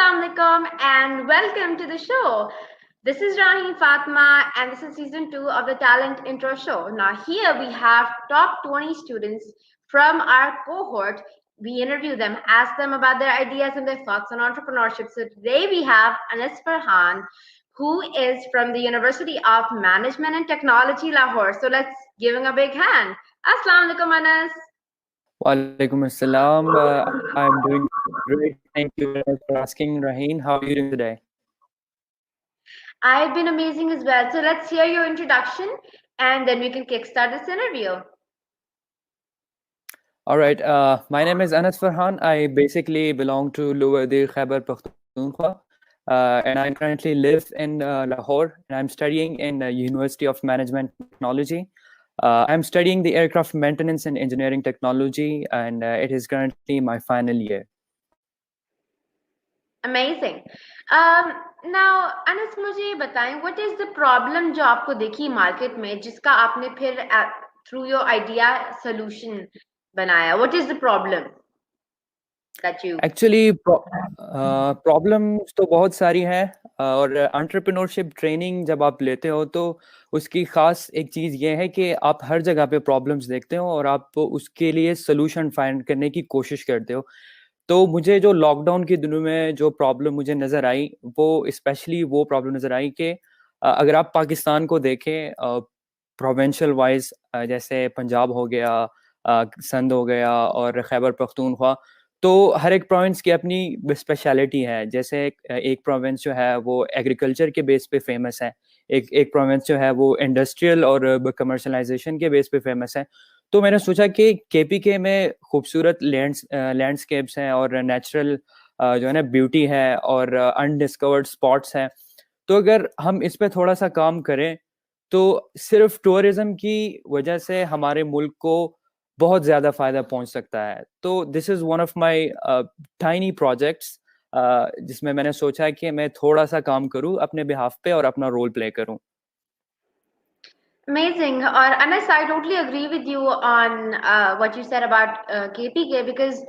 Assalamu alaikum and welcome to the show. This is Rahim Fatma and this is season 2 of the Talent Intro Show. Now, here we have top 20 students from our cohort. We interview them, ask them about their ideas and their thoughts on entrepreneurship. So, today we have Anas Farhan, who is from the University of Management and Technology, Lahore. So, let's give him a big hand. Assalamu alaikum, Anas. Walaikum assalam. I'm doing great. Thank you very much for asking, Raheen. How are you doing today? I've been amazing as well. So let's hear your introduction and then we can kickstart this interview. All right. My name is Anas Farhan. I basically belong to Lower Dir Khyber Pakhtunkhwa. And I currently live in Lahore and I'm studying in the University of Management and Technology. I'm studying the aircraft maintenance and engineering technology and it is currently my final year. Amazing. Now, Anas, मुझे ये बताएं, what is the problem जो आपको देखी market में जिसका आपने फिर through your idea solution बनाया? What is the problem that you? Actually, problems तो बहुत सारी हैं और entrepreneurship training जब आप लेते हो तो उसकी खास एक चीज़ ये है कि आप हर जगह पे problems देखते हो और आप उसके लिए solution find करने की कोशिश करते हो। तो मुझे जो लॉकडाउन के दिनों में जो प्रॉब्लम मुझे नज़र आई वो स्पेशली वो प्रॉब्लम नज़र आई कि अगर आप पाकिस्तान को देखें प्रोविंशियल वाइज जैसे पंजाब हो गया, सिंध हो गया और खैबर पख्तूनख्वा, तो हर एक प्रोविंस की अपनी स्पेशलिटी है। जैसे एक प्रोविंस जो है वो एग्रीकल्चर के बेस पे फेमस है, एक प्रोविंस जो है वो इंडस्ट्रियल और कमर्शलाइजेशन के बेस पे फेमस है। तो मैंने सोचा कि केपीके में खूबसूरत लैंडस्केप्स हैं और नेचुरल जो है ना ब्यूटी है और अनडिस्कवर्ड स्पॉट्स हैं। तो अगर हम इस पे थोड़ा सा काम करें तो सिर्फ टूरिज्म की वजह से हमारे मुल्क को बहुत ज़्यादा फ़ायदा पहुंच सकता है। तो this is one of my tiny projects जिसमें मैंने सोचा कि मैं थोड़ा सा काम करूं अपने बिहाफ पे और अपना रोल प्ले करूं। Amazing. Or Anas, I totally agree with you on what you said about KPK because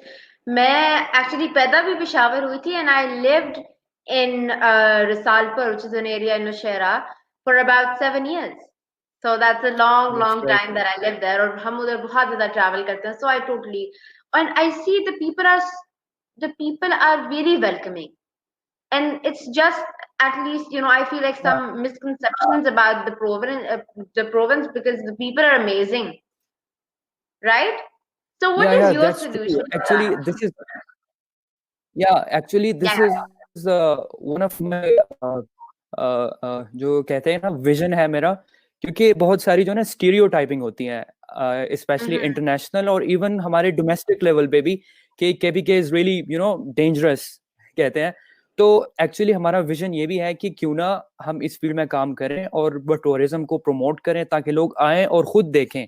मैं actually पैदा भी पेशावर हुई थी and I lived in Risalpur, which is an area in Nusheira, for about 7 years. So that's a long, That's long great. time that I lived there. और हम उधर बहुत ज़्यादा travel करते हैं. So I totally, and I see the people are very welcoming. And it's just at least I feel like some misconceptions about the province because the people are amazing, right? So what is your That's solution true. to that? Actually this Yeah. is one of my जो कहते हैं ना vision है मेरा, क्योंकि बहुत सारी जो ना स्टीरियोटाइपिंग होती है स्पेशली इंटरनेशनल और इवन हमारे डोमेस्टिक लेवल पे भी कि केपीके इज रियली डेंजरस कहते हैं। तो एक्चुअली हमारा विजन ये भी है कि क्यों ना हम इस फील्ड में काम करें और टूरिज्म को प्रमोट करें ताकि लोग आएं और खुद देखें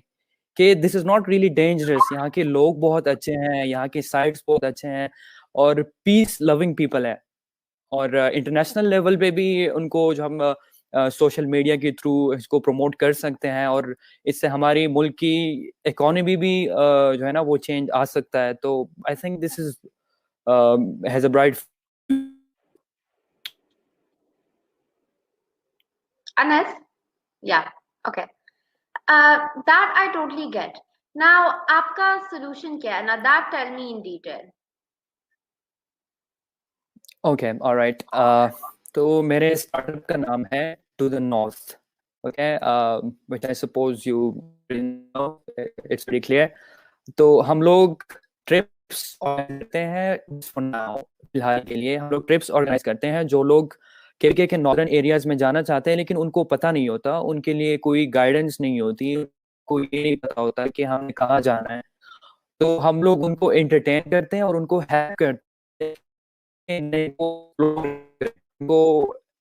कि this is not really dangerous. यहाँ के लोग बहुत अच्छे हैं, यहाँ के साइट्स बहुत अच्छे हैं और पीस लविंग पीपल है। और इंटरनेशनल लेवल पे भी उनको जो हम सोशल मीडिया के थ्रू इसको प्रमोट कर सकते हैं और इससे हमारी मुल्क की इकोनॉमी भी जो है ना वो चेंज आ सकता है। तो I think this is has a bright. Anas? Yeah. Okay. That I totally get. Now, आपका solution क्या है? Now that tell me in detail. Okay, all right. तो मेरे स्टार्टअप का नाम है to the north. Okay, which I suppose you know, it's pretty clear. तो हम लोग ट्रिप्स करते हैं फिलहाल के लिए हम लोग ट्रिप्स ऑर्गेनाइज करते हैं जो लोग केके के नॉर्दर्न एरियाज में जाना चाहते हैं लेकिन उनको पता नहीं होता, उनके लिए कोई गाइडेंस नहीं होती, कोई ये नहीं पता होता कि हमें कहाँ जाना है। तो हम लोग उनको एंटरटेन करते हैं और उनको हेल्प करते हैं उनको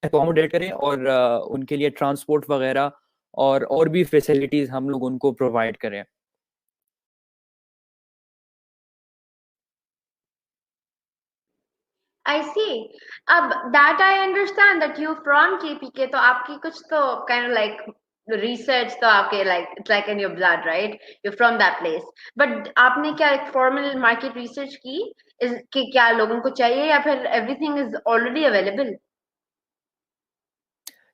अकोमोडेट करें और उनके लिए ट्रांसपोर्ट वगैरह और भी फैसिलिटीज हम लोग उनको प्रोवाइड करें। I see. That I understand that you from KPK, तो आपकी कुछ तो kind of like research तो आपके like it's like in your blood, right? You're from that place. But आपने क्या एक formal market research की कि क्या लोगों को चाहिए या फिर everything is already available?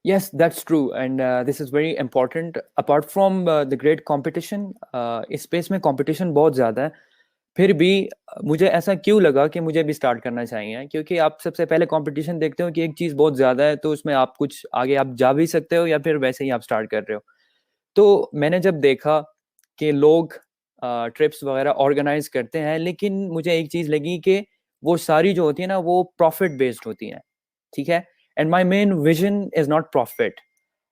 Yes, that's true, and this is very important. Apart from the great competition, इस space में competition बहुत ज़्यादा है. फिर भी मुझे ऐसा क्यों लगा कि मुझे भी स्टार्ट करना चाहिए, क्योंकि आप सबसे पहले कंपटीशन देखते हो कि एक चीज़ बहुत ज़्यादा है, तो उसमें आप कुछ आगे आप जा भी सकते हो या फिर वैसे ही आप स्टार्ट कर रहे हो. तो मैंने जब देखा कि लोग ट्रिप्स वगैरह ऑर्गेनाइज करते हैं, लेकिन मुझे एक चीज़ लगी कि वो सारी जो होती है ना, वो प्रॉफिट बेस्ड होती हैं, ठीक है. And my main vision is not profit.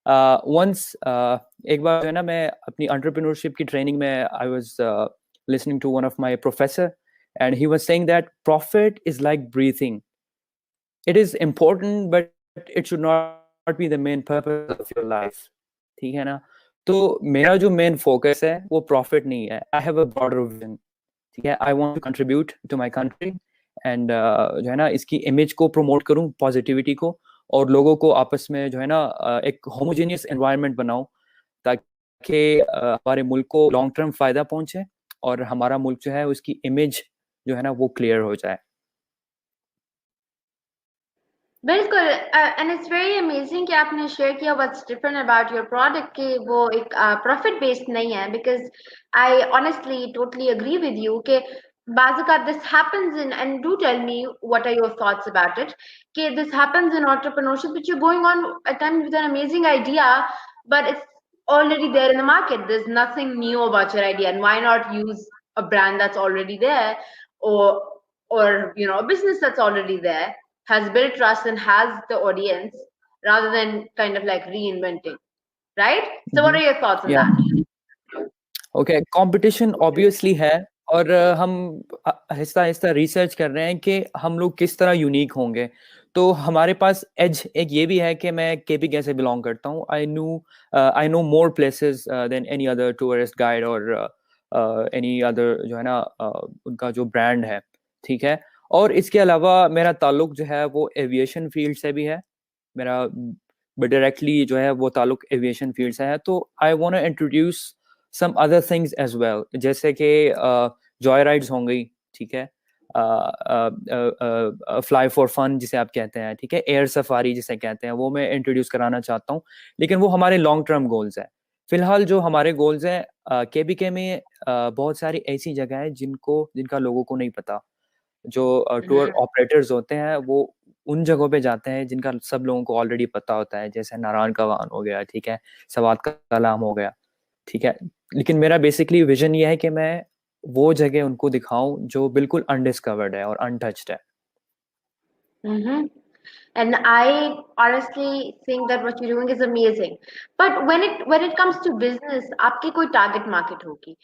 Once एक बार जो है ना, मैं अपनी एंटरप्रेन्योरशिप की ट्रेनिंग में I was listening to one of my professor, and he was saying that profit is like breathing. It is important, but it should not be the main purpose of your life. ठीक है ना. तो मेरा जो main focus है वो profit नहीं है. I have a broader vision. ठीक है. I want to contribute to my country, and जो है ना, इसकी इमेज को प्रमोट करूं, पॉजिटिविटी को, और लोगों को आपस में जो है ना एक होमोजेनियस एनवायरनमेंट बनाऊं, ताकि हमारे मुल्क को लॉन्ग टर्म फायदा पहुंचे और हमारा मुल्क जो है उसकी इमेज जो है ना वो क्लियर हो जाए. बिल्कुल. एंड इट्स वेरी अमेजिंग कि आपने शेयर किया what's different about your product कि वो एक प्रॉफिट बेस्ड नहीं है, because I honestly totally agree with you कि buzz this happens in, and do tell me what are your thoughts about it, कि this happens in entrepreneurship which you going on a time with an amazing idea, but it's already there in the market. There's nothing new about your idea, and why not use a brand that's already there, or a business that's already there, has built trust and has the audience, rather than kind of like reinventing, right? So what are your thoughts on Yeah. that? Okay, competition obviously है, और हम Aahista Aahista research कर रहे हैं कि हम लोग किस तरह यूनिक होंगे. तो हमारे पास एज एक ये भी है कि मैं केपीके से बिलोंग करता हूँ. I know more places than any other tourist guide और एनी अदर जो है ना उनका जो ब्रांड है, ठीक है. और इसके अलावा मेरा ताल्लुक जो है वो एविएशन फील्ड से भी है. मेरा डायरेक्टली जो है वो ताल्लुक एविएशन फील्ड से है. तो I want to introduce some other things as well, जैसे कि जॉय राइड्स हो गई, ठीक है, फ्लाई फॉर फन जिसे आप कहते हैं, ठीक है, एयर सफारी जिसे कहते हैं, वो मैं इंट्रोड्यूस कराना चाहता हूँ. लेकिन वो हमारे लॉन्ग टर्म गोल्स हैं. फिलहाल जो हमारे गोल्स हैं, केबीके में बहुत सारी ऐसी जगह है जिनका लोगों को नहीं पता. जो टूर ऑपरेटर्स होते हैं वो उन जगहों पे जाते हैं जिनका सब लोगों को ऑलरेडी पता होता है, जैसे नारायण कवान हो गया, ठीक है, सवात कलाम हो गया, ठीक है. लेकिन मेरा बेसिकली विजन ये है कि मैं वो जगह उनको दिखाऊं जो बिल्कुल अनडिस्कवर्ड है और अनटच्ड है. And I honestly think that what you're doing is amazing. But when it comes to business, आपकी कोई target market होगी,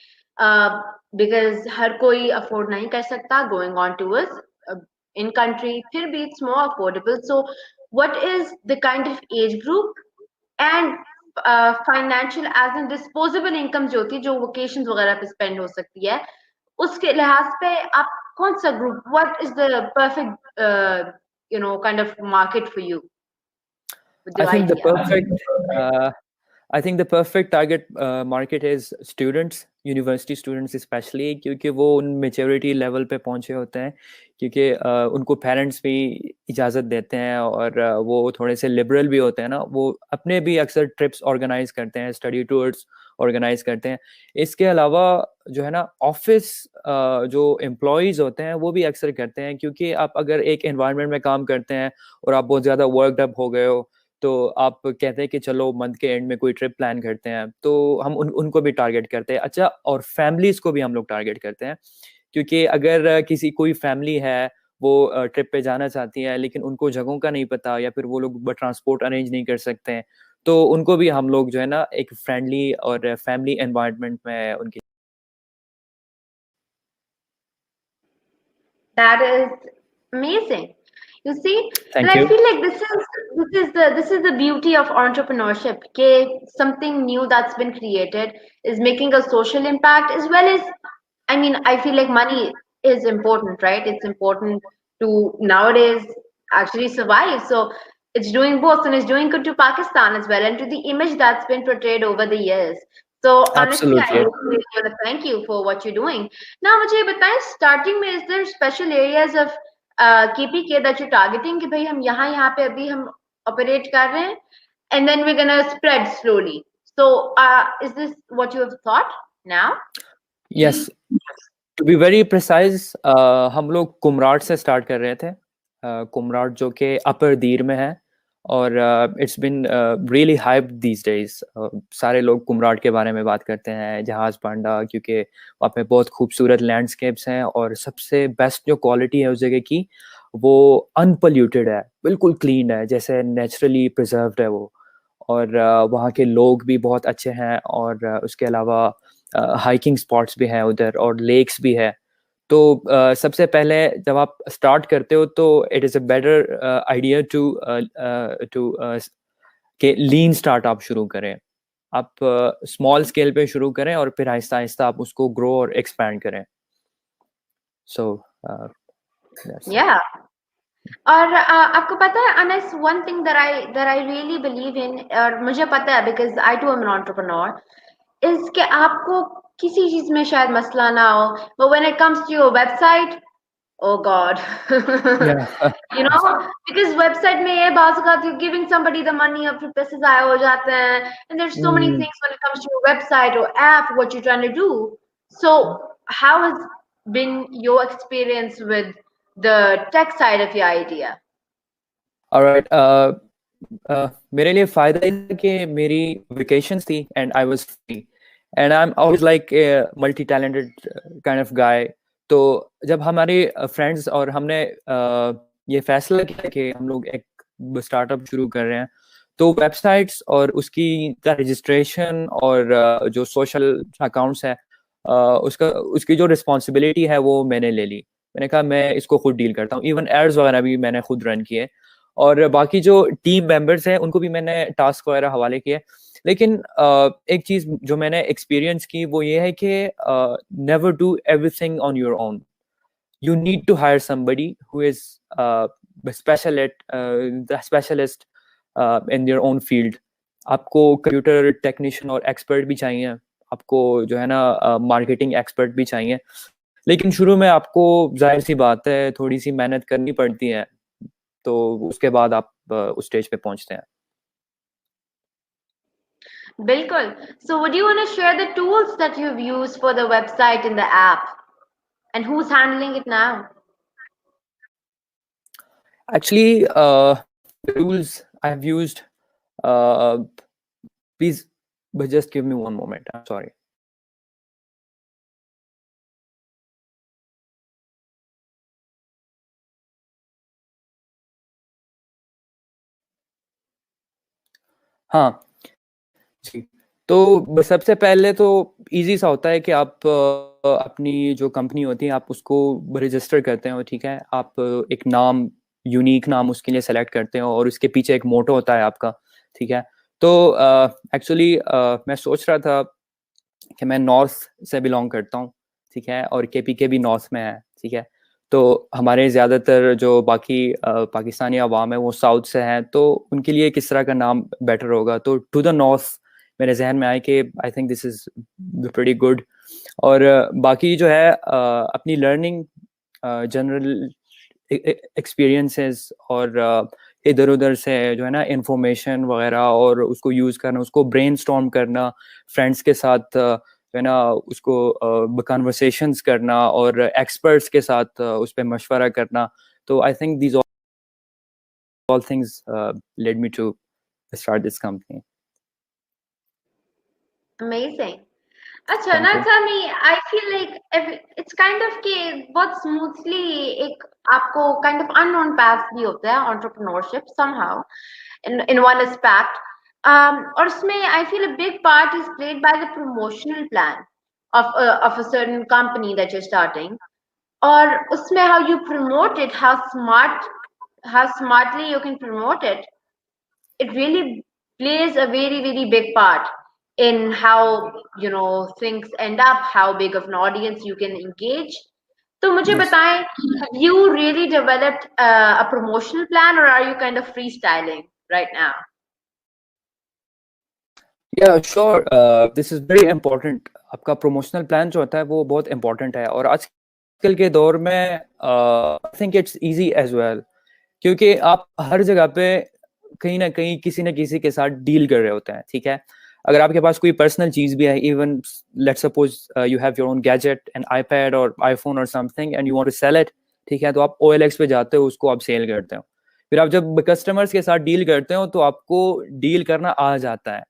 because हर कोई afford नहीं कर सकता going on tours in country. फिर भी it's more affordable. So what is the kind of age group and financial as in disposable income जो होती है, जो vacations वगैरह पे spend हो सकती है, उसके लिहाज पे आप कौन सा group, what is the perfect kind of market for you with your I think the idea? I think the perfect target market is students, university students specially, क्योंकि वो उन मेच्योरिटी लेवल पे पहुंचे होते हैं, क्योंकि उनको पेरेंट्स भी इजाज़त देते हैं, और वो थोड़े से लिबरल भी होते हैं ना. वो अपने भी अक्सर ट्रिप्स ऑर्गेनाइज करते हैं, स्टडी टूर्स ऑर्गेनाइज करते हैं. इसके अलावा जो है ना ऑफिस जो एम्प्लॉयज़ होते हैं वो भी अक्सर करते हैं, क्योंकि आप अगर एक एनवायरनमेंट में काम करते हैं और आप बहुत ज़्यादा वर्कड अप हो गए हो, तो आप कहते हैं कि चलो मंथ के एंड में कोई ट्रिप प्लान करते हैं, तो हम उनको भी टारगेट करते हैं. अच्छा, और फैमिलीज को भी हम लोग टारगेट करते हैं, क्योंकि अगर किसी कोई फैमिली है वो ट्रिप पे जाना चाहती है, लेकिन उनको जगहों का नहीं पता, या फिर वो लोग ट्रांसपोर्ट अरेंज नहीं कर सकते हैं, तो उनको भी हम लोग जो है ना एक फ्रेंडली और फैमिली एनवायरनमेंट में उनकी. That is amazing. You see, and thank I you. feel like this is the beauty of entrepreneurship. Okay, something new that's been created is making a social impact, as well as, I mean, I feel like money is important, right? It's important to nowadays actually survive. So it's doing both, and it's doing good to Pakistan as well, and to the image that's been portrayed over the years. So honestly, I Absolutely. really want to thank you for what you're doing. Now, मुझे बताएं, starting में is there special areas of KPK that you're targeting कि भाई हम यहाँ पे अभी हम operate कर रहे हैं, and then we're gonna spread slowly. So is this what you have thought now? Yes. To be very precise, हम लोग कुमराट से स्टार्ट कर रहे थे। कुमराट जो कि अपर दीर में है और it's been really hype these days. सारे लोग कुमराट के बारे में बात करते हैं, जहाज पांडा, क्योंकि वहाँ पे बहुत खूबसूरत लैंडस्केप्स हैं और सबसे बेस्ट जो क्वालिटी है उस जगह की वो अनपोल्यूटेड है, बिल्कुल क्लीन है, जैसे नेचुरली प्रिजर्व्ड है वो। और वहाँ के लोग भी बहुत अच्छे हैं और उसके अलावा हाइकिंग स्पॉट्स भी हैं उधर और लेक्स भी है। तो सबसे पहले जब आप स्टार्ट करते हो तो it is a better idea to के लीन स्टार्ट आप शुरू करें। आप स्मॉल स्केल पे शुरू करें और फिर आहिस्ता आहिस्ता आप उसको ग्रो और एक्सपैंड करें। सो Yeah. और आपको पता है Anas, one thing that I really believe in, और मुझे पता है because I too am an entrepreneur, is कि आपको किसी चीज में शायद मसला ना हो, but when it comes to your website, oh god. You know, because website में ये बात का you're giving somebody the money और फिर पैसे ज़ाया हो जाते हैं, and there's so many things when it comes to your website or app what you're trying to do. So how has been your experience with the tech side of your idea? Alright, मेरे लिए फायदा ये था कि मेरी vacations थी and I was free and I am always like multi talented kind of guy. तो जब हमारे फ्रेंड्स और हमने ये फैसला किया कि हम लोग एक स्टार्टअप शुरू कर रहे हैं, तो वेबसाइट्स और उसकी रजिस्ट्रेशन और जो सोशल अकाउंट्स है उसकी जो रिस्पॉन्सिबिलिटी है वो मैंने ले ली। मैंने कहा मैं इसको खुद डील करता हूँ। इवन एड्स वगैरह भी मैंने खुद रन किए और बाकी जो टीम मेंबर्स हैं उनको भी मैंने टास्क वगैरह हवाले किए। लेकिन एक चीज जो मैंने एक्सपीरियंस की वो ये है कि never do everything on your own. You need to hire somebody who is specialist in your own field. आपको कंप्यूटर टेक्नीशियन और एक्सपर्ट भी चाहिए, आपको जो है ना मार्केटिंग एक्सपर्ट भी चाहिए। लेकिन शुरू में आपको जाहिर सी बात है थोड़ी सी मेहनत करनी पड़ती है, तो उसके बाद आप उस स्टेज पे पहुंचते हैं। बिल्कुल। So would you want to share the tools that you've used for the website and the app, and who's handling it now? Actually, the tools I've used, please, but just give me one moment. I'm sorry. हाँ जी, तो सबसे पहले तो easy सा होता है कि आप अपनी जो कंपनी होती है आप उसको रजिस्टर करते हो, ठीक है। आप एक नाम, यूनिक नाम उसके लिए सेलेक्ट करते हो और उसके पीछे एक मोटो होता है आपका, ठीक है। तो एक्चुअली मैं सोच रहा था कि मैं नॉर्थ से बिलोंग करता हूँ, ठीक है, और केपीके भी नॉर्थ में है, ठीक है। तो हमारे ज़्यादातर जो बाकी पाकिस्तानी अवाम है वो साउथ से हैं, तो उनके लिए किस तरह का नाम बेटर होगा। तो टू द नॉर्थ मेरे जहन में आया कि आई think this is pretty good. और बाकी जो है अपनी लर्निंग, जनरल एक्सपीरियंसेस और इधर उधर से जो है ना इंफॉर्मेशन वगैरह और उसको यूज़ करना, उसको ब्रेनस्टॉर्म करना, फ्रेंड्स के साथ जो है ना उसको कन्वर्सेशंस करना और एक्सपर्ट्स के साथ उस पर मशवरा करना। तो I think these all things led me to start this company. Amazing. अच्छा, Thank now you. tell me, I feel like it's kind of कि बहुत smoothly एक आपको kind of unknown paths भी होता है entrepreneurship somehow in one aspect. और उसमें I feel a big part is played by the promotional plan of a certain company that you're starting. और उसमें how you promote it, how smartly you can promote it, it really plays a very, very big part in how, you know, things end up, how big of an audience you can engage. तो मुझे Yes. बताएं, have you really developed a promotional plan or are you kind of freestyling right now? या sure, this is very important. आपका promotional plan जो होता है वो बहुत इंपॉर्टेंट है, और आजकल के दौर में I think it's easy as well, क्योंकि आप हर जगह पे कहीं ना कहीं किसी न किसी के साथ डील कर रहे होते हैं, ठीक है। अगर आपके पास कोई पर्सनल चीज भी है, even let's suppose you have your own gadget, an iPad और आईफोन और something, and you want to sell it, ठीक है, तो आप OLX पे जाते हो, उसको आप सेल करते हो। फिर आप जब कस्टमर्स के साथ डील करते हो तो आपको डील करना आ जाता है।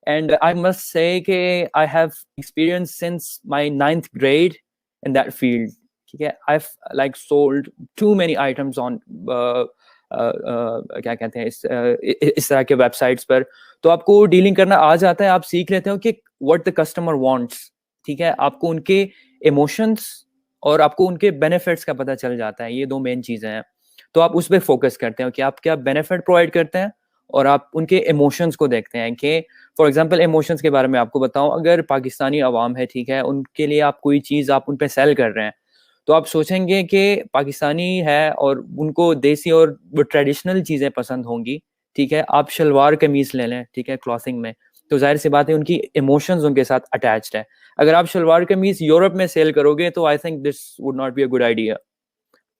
एंड आई मस्ट से कि I have experience since my 9th grade in that field, ठीक है। I've like sold too many items on क्या कहते हैं इस तरह के वेबसाइट्स पर। तो आपको डीलिंग करना आ जाता है, आप सीख लेते हो कि व्हाट द कस्टमर वांट्स, ठीक है। आपको उनके इमोशंस और आपको उनके बेनिफिट्स का पता चल जाता है, ये दो मेन चीजें हैं। तो आप उस पर फोकस करते हो कि आप क्या बेनिफिट प्रोवाइड करते हैं, और आप उनके इमोशंस को देखते हैं कि फॉर एग्जांपल इमोशंस के बारे में आपको बताऊं, अगर पाकिस्तानी अवाम है, ठीक है, उनके लिए आप कोई चीज़ आप उन पे सेल कर रहे हैं, तो आप सोचेंगे कि पाकिस्तानी है और उनको देसी और वो ट्रेडिशनल चीज़ें पसंद होंगी, ठीक है। आप शलवार कमीज ले लें, ठीक है, क्लॉथिंग में, तो जाहिर सी बात है उनकी इमोशंस उनके साथ अटैच्ड है। अगर आप शलवार कमीज यूरोप में सेल करोगे तो I think this would not be a good idea.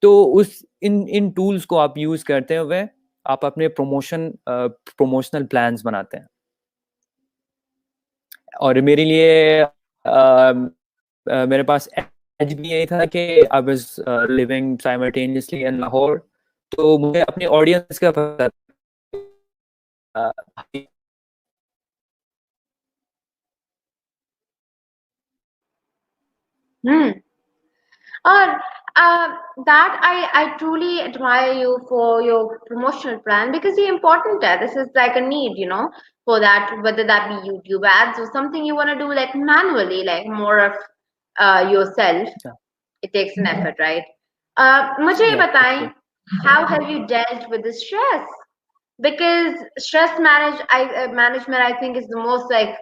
तो उस इन इन टूल्स को आप यूज करते हुए आप अपने प्रमोशनल प्लान्स बनाते हैं। और मेरे लिए मेरे पास एज भी यही था कि आई वाज लिविंग साइमल्टेनियसली इन लाहौर, तो मुझे अपनी ऑडियंस का पता था। Hmm. Or that I truly admire you for your promotional plan because it's important. This is like a need, for that, whether that be YouTube ads or something you want to do like manually, like more of yourself. It takes an effort, right? मुझे ये Yeah, that's बताएं, true. how have you dealt with the stress? Because management, I think, is the most like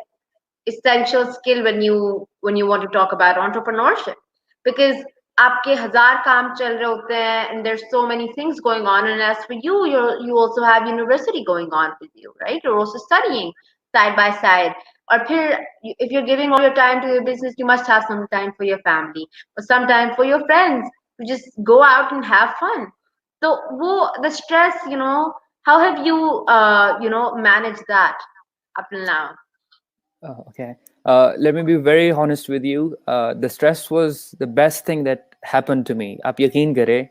essential skill when you want to talk about entrepreneurship, because आपके हजार काम चल रहे होते हैं and there's so many things going on, and as for you also have university going on with you, right? You're also studying side by side. Or फिर if you're giving all your time to your business, you must have some time for your family or some time for your friends to just go out and have fun. So the stress, how have you managed that up till now? Okay. Let me be very honest with you. The stress was the best thing that happened to me. आप यकीन करें,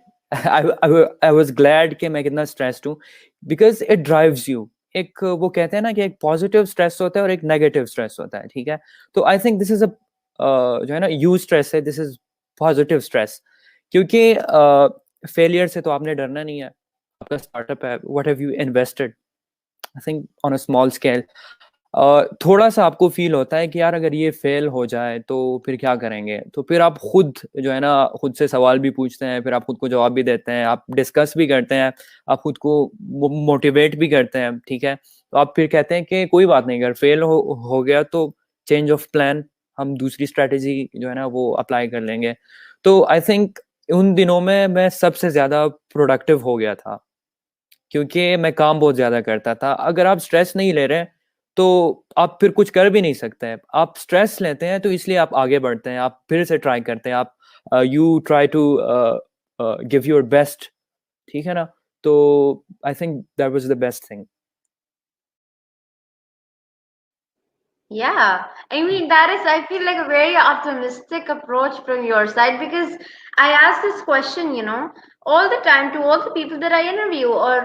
I was glad कि मैं कितना stressed हूँ, because it drives you. एक वो कहते हैं ना कि एक पॉजिटिव स्ट्रेस होता है और एक नेगेटिव स्ट्रेस होता है, ठीक है। तो I think this is a जो है ना यू स्ट्रेस है, दिस इज पॉजिटिव स्ट्रेस, क्योंकि फेलियर से तो आपने डरना नहीं है। आपका स्टार्टअप है, what have you invested, I think on a small scale, थोड़ा सा आपको फील होता है कि यार अगर ये फेल हो जाए तो फिर क्या करेंगे। तो फिर आप खुद जो है ना खुद से सवाल भी पूछते हैं, फिर आप खुद को जवाब भी देते हैं, आप डिस्कस भी करते हैं, आप खुद को मोटिवेट भी करते हैं, ठीक है। तो आप फिर कहते हैं कि कोई बात नहीं, अगर फेल हो गया तो चेंज ऑफ प्लान, हम दूसरी स्ट्रेटेजी जो है ना वो अप्लाई कर लेंगे। तो आई थिंक उन दिनों में मैं सबसे ज्यादा प्रोडक्टिव हो गया था, क्योंकि मैं काम बहुत ज्यादा करता था। अगर आप स्ट्रेस नहीं ले रहे तो आप फिर कुछ कर भी नहीं सकते हैं। आप स्ट्रेस लेते हैं तो इसलिए आप आगे बढ़ते हैं, आप फिर से ट्राई करते हैं, आप you try to give your best, ठीक है ना। तो I think that was the best thing. Yeah, I mean, that is, I feel like a very optimistic approach from your side, because I ask this question, all the time to all the people that I interview, or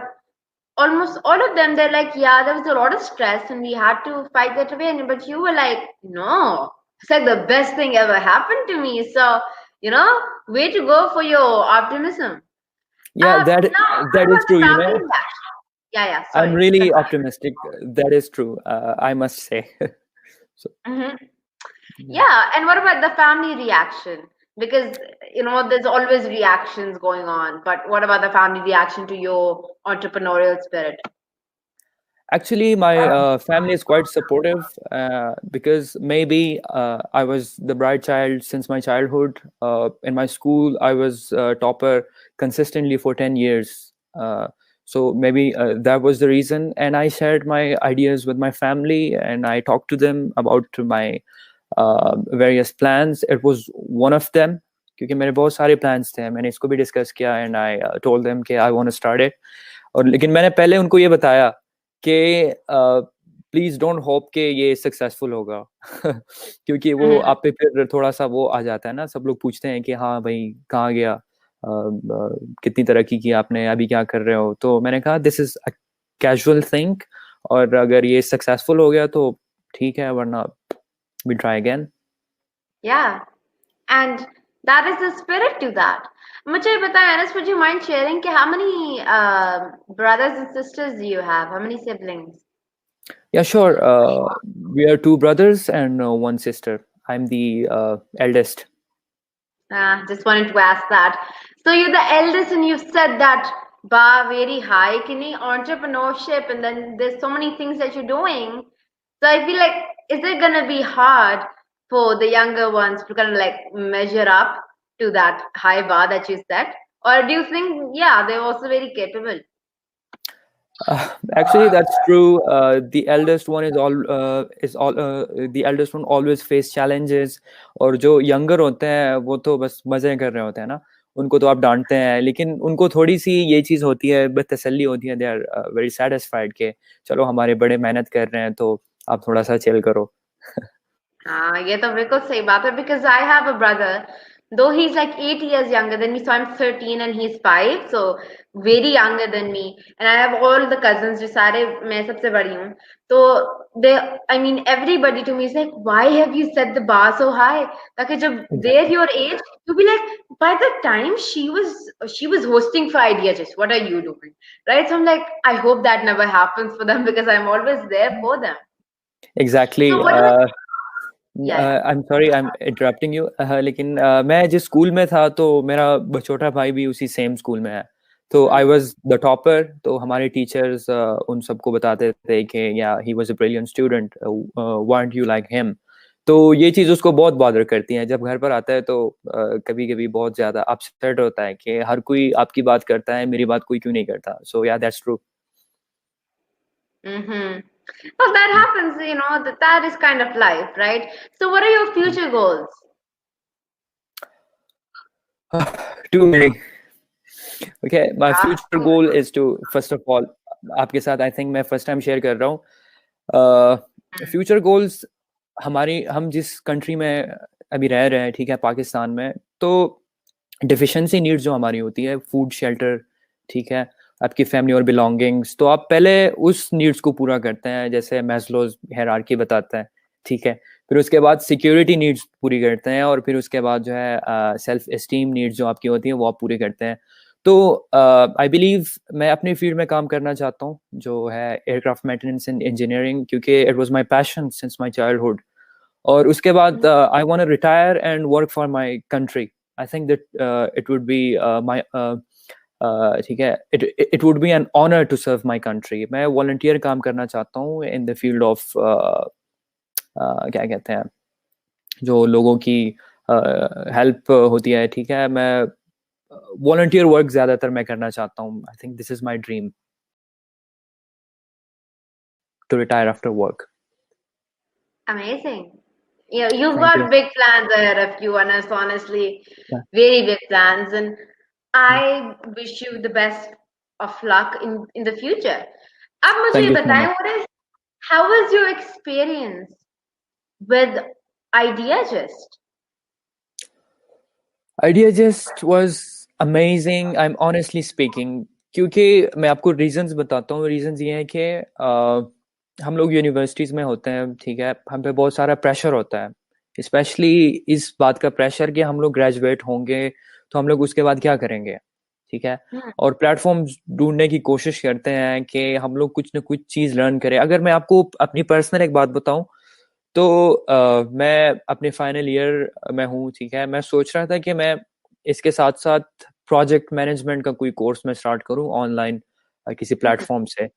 almost all of them. They're like, yeah, there was a lot of stress and we had to fight that away. But you were like, no, it's like the best thing ever happened to me. So, way to go for your optimism. Yeah, Now, what that is about the true, you family know. reaction? Yeah, I'm sorry. really optimistic. That is true, I must say. So, Hmm. yeah. Yeah, and what about the family reaction? Because there's always reactions going on, but what about the family reaction to your entrepreneurial spirit? Actually, my family is quite supportive, because maybe I was the bright child since my childhood. In my school, I was topper consistently for 10 years. So maybe that was the reason, and I shared my ideas with my family, and I talked to them about my various plans. It was one of them, क्योंकि मेरे बहुत सारे plans थे, मैंने इसको भी discuss किया, and I told them कि I want to start it. और लेकिन मैंने पहले उनको ये बताया कि प्लीज डोंट होप कि ये सक्सेसफुल होगा क्योंकि वो आप पे फिर थोड़ा सा वो आ जाता है ना, सब लोग पूछते हैं कि हाँ भाई कहाँ गया, कितनी तरक्की की आपने, अभी क्या कर रहे हो। तो मैंने कहा this is a casual thing, और अगर ये सक्सेसफुल हो गया तो ठीक है, वरना वी ट्राई अगेन। या and that is the spirit to that. मुझे बताएं Anas, would you mind sharing कि how many brothers and sisters do you have? How many siblings? Yeah, sure. We are two brothers and one sister. I'm the eldest. Just wanted to ask that. So you're the eldest, and you said that bar very high, kini entrepreneurship, and then there's so many things that you're doing. So I feel like, is it gonna be hard for the younger ones to kind of like measure up to that high bar that you set, or do you think, yeah, they're also very capable? Actually, that's true. The eldest one the eldest one always face challenges. और जो younger होते हैं वो तो बस मजे कर रहे होते हैं ना, उनको तो आप डांटते हैं, लेकिन उनको थोड़ी सी ये चीज होती है, बस तसल्ली होती है, दे आर वेरी सेटिस्फाइड के चलो हमारे बड़े मेहनत कर रहे हैं तो आप थोड़ा सा चिल करो। हाँ, ये तो बिल्कुल सही बात है, because I have a brother, though he's like 8 years younger than me, so I'm 13 and he's 5, so very younger than me, and I have all the cousins, जो सारे मैं सबसे बड़ी हूँ, तो they, I mean everybody to me is like, why have you set the bar so high, ताकि जब they're your age, you'll be like, by the time she was hosting for Idea Just, what are you doing, right? So I'm like, I hope that never happens for them, because I'm always there for them. Exactly. So what I am sorry, I am interrupting you, लेकिन मैं जिस school में था तो मेरा छोटा भाई भी उसी सेम स्कूल में है, तो आई वाज द टॉपर। तो हमारे टीचर्स उन सबको बताते थे कि या he was a brilliant student, want you like him. तो ये चीज उसको बहुत बॉदर करती है, जब घर पर आता है तो कभी कभी बहुत ज्यादा अपसेट होता है कि हर कोई आपकी बात करता है, मेरी बात कोई क्यों नहीं करता। सो या that's true. Well, that happens, you know, that is kind of life, right? So what are your future goals? Too many. Okay, my future goal is to, first of all, आपके साथ आई थिंक मैं first time share कर रहा हूँ future goals. हम जिस country में अभी रह रहे हैं, ठीक है, पाकिस्तान में, तो डिफिशिएंसी नीड्स जो हमारी होती है, फूड, शेल्टर, ठीक है, आपकी फैमिली और बिलोंगिंग्स, तो आप पहले उस नीड्स को पूरा करते हैं, जैसे मैस्लोज हायरार्की बताता है, ठीक है। फिर उसके बाद सिक्योरिटी नीड्स पूरी करते हैं, और फिर उसके बाद जो है सेल्फ एस्टीम नीड्स जो आपकी होती हैं वो आप पूरी करते हैं। तो आई बिलीव मैं अपनी फील्ड में काम करना चाहता हूँ, जो है एयरक्राफ्ट मेंटेनेंस एंड इंजीनियरिंग, क्योंकि it was my passion since my childhood. और उसके बाद I want to retire and work for my country. I think that it would be my ठीक है, it would be an honour to serve my country. मैं volunteer काम करना चाहता हूँ इन द फील्ड ऑफ क्या कहते हैं, जो लोगों की हेल्प होती है, ठीक है। मैं वॉलंटियर वर्क ज्यादातर मैं करना चाहता हूँ। I think this is my dream to retire after work. Amazing. You've got big plans ahead of you, and it's honestly very big plans, and I wish you the best of luck in the future. अब मुझे ये बताएं, how was your experience with Idea Just? Idea Just was amazing, I'm honestly speaking, क्योंकि मैं आपको reasons बताता हूँ। Reasons ये हैं कि हम लोग यूनिवर्सिटीज में होते हैं, ठीक है, हम पे बहुत सारा प्रेशर होता है, स्पेशली इस बात का प्रेशर कि हम लोग ग्रेजुएट होंगे तो हम लोग उसके बाद क्या करेंगे, ठीक है। और प्लेटफॉर्म ढूंढने की कोशिश करते हैं कि हम लोग कुछ ना कुछ चीज लर्न करें। अगर मैं आपको अपनी पर्सनल एक बात बताऊं तो मैं अपने फाइनल ईयर में हूँ, ठीक है। मैं सोच रहा था कि मैं इसके साथ साथ प्रोजेक्ट मैनेजमेंट का कोई कोर्स में स्टार्ट करूँ ऑनलाइन किसी प्लेटफॉर्म से।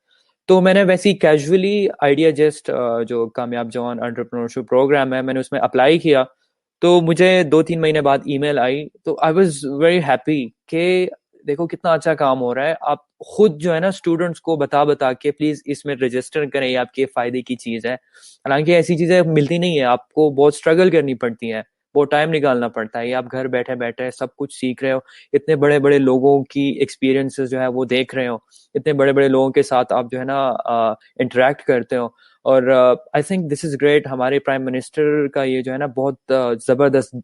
तो मैंने वैसे ही कैजुअली आइडिया जस्ट जो कामयाब जवान एंटरप्रेन्योरशिप प्रोग्राम है, मैंने उसमें अप्लाई किया। तो मुझे 2-3 महीने बाद ईमेल आई, तो आई वाज वेरी हैप्पी कि देखो कितना अच्छा काम हो रहा है, आप खुद जो है ना स्टूडेंट्स को बता के प्लीज इसमें रजिस्टर करें, ये आपके फायदे की चीज है। हालांकि ऐसी चीजें मिलती नहीं है, आपको बहुत स्ट्रगल करनी पड़ती है, बहुत टाइम निकालना पड़ता है। ये आप घर बैठे बैठे सब कुछ सीख रहे हो, इतने बड़े बड़े लोगों की एक्सपीरियंसेस जो है वो देख रहे हो, इतने बड़े बड़े लोगों के साथ आप जो है ना इंटरेक्ट करते हो। और आई थिंक दिस इज ग्रेट। हमारे प्राइम मिनिस्टर का ये जो है ना बहुत जबरदस्त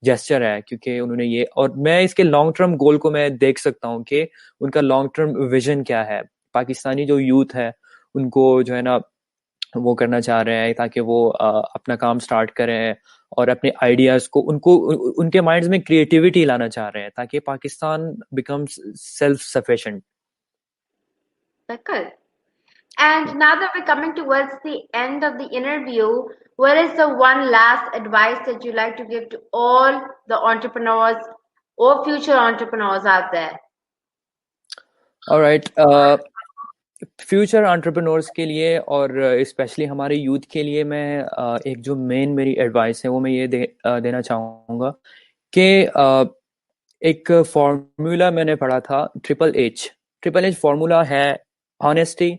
जेस्चर है, क्योंकि उन्होंने ये, और मैं इसके लॉन्ग टर्म गोल को मैं देख सकता हूँ कि उनका लॉन्ग टर्म विजन क्या है। पाकिस्तानी जो यूथ है उनको जो है ना वो करना चाह रहे हैं ताकि वो अपना काम स्टार्ट करें और अपने आइडियाज को उनके माइंड्स में क्रिएटिविटी लाना चाह रहे हैं ताकि Pakistan becomes self sufficient. And now that we're coming towards the end of the interview, what is the one last advice that you like to give to all the entrepreneurs or future entrepreneurs out there? All right. Future entrepreneurs के लिए और specially हमारे youth के लिए मैं एक जो main मेरी एडवाइस है वो मैं ये देना चाहूँगा कि एक फॉर्मूला मैंने पढ़ा था, ट्रिपल एच फॉर्मूला है, ऑनेस्टी,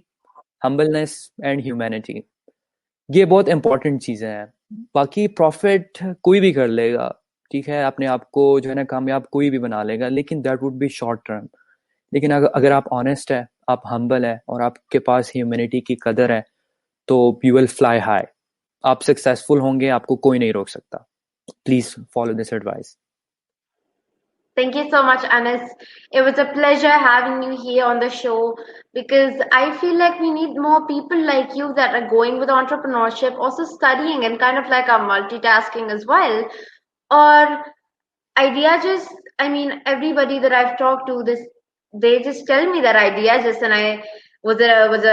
हम्बलनेस एंड ह्यूमैनिटी। ये बहुत इंपॉर्टेंट चीज़ें हैं। बाकी प्रॉफिट कोई भी कर लेगा, ठीक है, अपने आप को जो है ना कामयाब कोई भी बना लेगा, लेकिन that would be short term. लेकिन अगर आप ऑनेस्ट है, आप हम्बल है और आपके पास ह्यूमैनिटी की कदर है तो यू विल फ्लाई हाई, आप सक्सेसफुल होंगे, आपको कोई नहीं रोक सकता। Please follow this advice. Thank you so much, Anas. It was a pleasure having you here on the show because I feel like we need more people like you that are going with entrepreneurship, also studying and kind of like are multitasking as well. Or idea just, I mean, everybody that I've talked to, they just tell me that idea just, and I was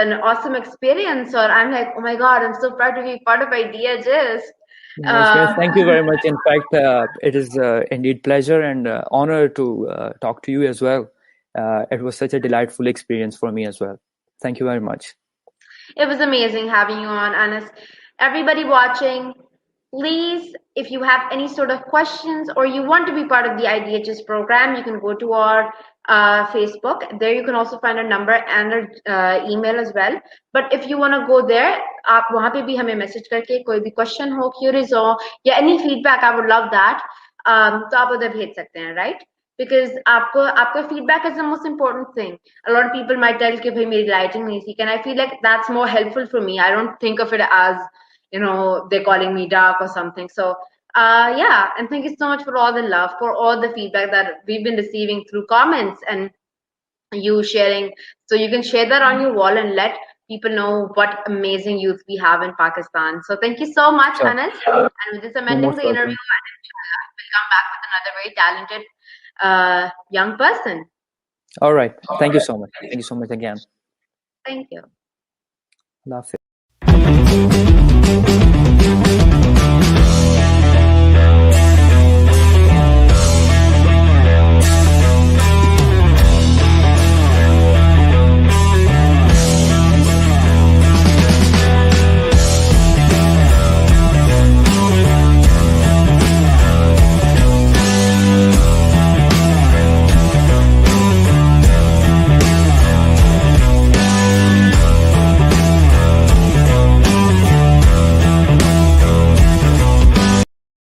an awesome experience. Or I'm like, oh my God, I'm so proud to be part of Idea Just. Yes, thank you very much. In fact, it is indeed pleasure and honor to talk to you as well. It was such a delightful experience for me as well. Thank you very much. It was amazing having you on, Anas. Everybody watching, please, if you have any sort of questions or you want to be part of the Idea Just program, you can go to our Facebook. There you can also find our number and our email as well. But if you want to go there, आप वहाँ पे भी हमें message करके कोई भी question हो, curies हो या any feedback, I would love that, तो आप उधर भेज सकते हैं, राइट? Because आपका feedback is the most important thing. A lot of people might tell कि भाई मेरी writing नहीं थी, and I feel like that's more helpful for me. I don't think of it as, you know, they're calling me dark or something. So yeah, and thank you so much for all the love, for all the feedback that we've been receiving through comments and you sharing. So you can share that on your wall and let people know what amazing youth we have in Pakistan. So thank you so much, Sure. Anas. And with this, I'm ending the interview, and inshallah, we'll come back with another very talented young person. All right. Thank you so much. Thank you so much again. Thank you. Allah Hafiz.